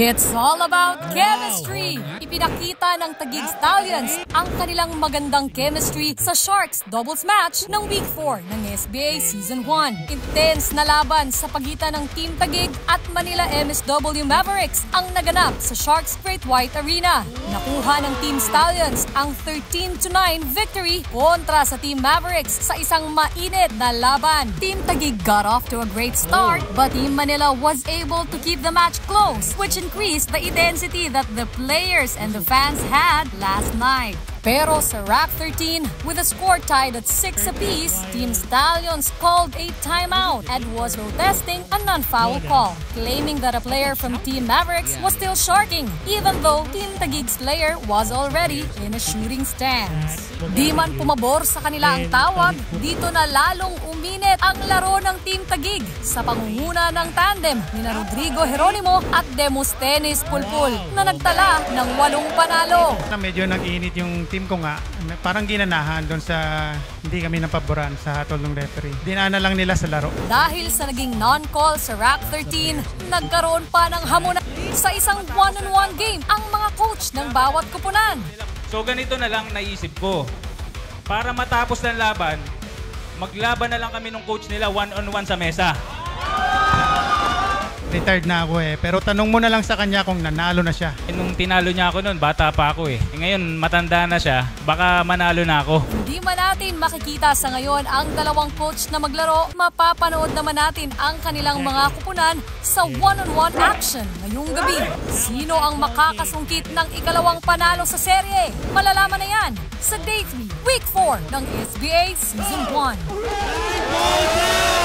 It's all about chemistry! Ipinakita ng Taguig Stallions ang kanilang magandang chemistry sa Sharks doubles match ng Week 4 ng SBA Season 1. Intense na laban sa pagitan ng Team Taguig at Manila MSW Mavericks ang naganap sa Sharks Great White Arena. Nakuha ng Team Stallions ang 13-9 victory kontra sa Team Mavericks sa isang mainit na laban. Team Taguig got off to a great start but Team Manila was able to keep the match close, which increased the intensity that the players and the fans had last night. Pero sa Rack 13, with the score tied at 6 apiece, Team Stallions called a timeout and was protesting a non-foul call, claiming that a player from Team Mavericks was still sharking, even though Team Taguig's player was already in a shooting stance. Di man pumabor sa kanila ang tawag, dito na lalong uminit ang laro ng Team Taguig sa pangunguna ng tandem ni Rodrigo Geronimo at Demosthenes Pulpul na nagtala ng 8 panalo. Medyo nag-init yung team ko nga, parang ginanahan doon sa hindi kami napaboran sa hatol ng referee. Dinana lang nila sa laro. Dahil sa naging non-call sa Rack 13, nagkaroon pa ng hamunan sa isang one-on-one game ang mga coach ng bawat kupunan. So ganito na lang naisip ko. Para matapos ng laban, maglaban na lang kami ng coach nila one-on-one sa mesa. Retired na ako pero tanong mo na lang sa kanya kung nanalo na siya. Nung tinalo niya ako noon, bata pa ako Ngayon, matanda na siya, baka manalo na ako. Hindi man natin makikita sa ngayon ang dalawang coach na maglaro, mapapanood naman natin ang kanilang mga kupunan sa one-on-one action ngayong gabi. Sino ang makakasungkit ng ikalawang panalo sa serye? Malalaman na yan sa Day 3, Week 4 ng SBA Season 1.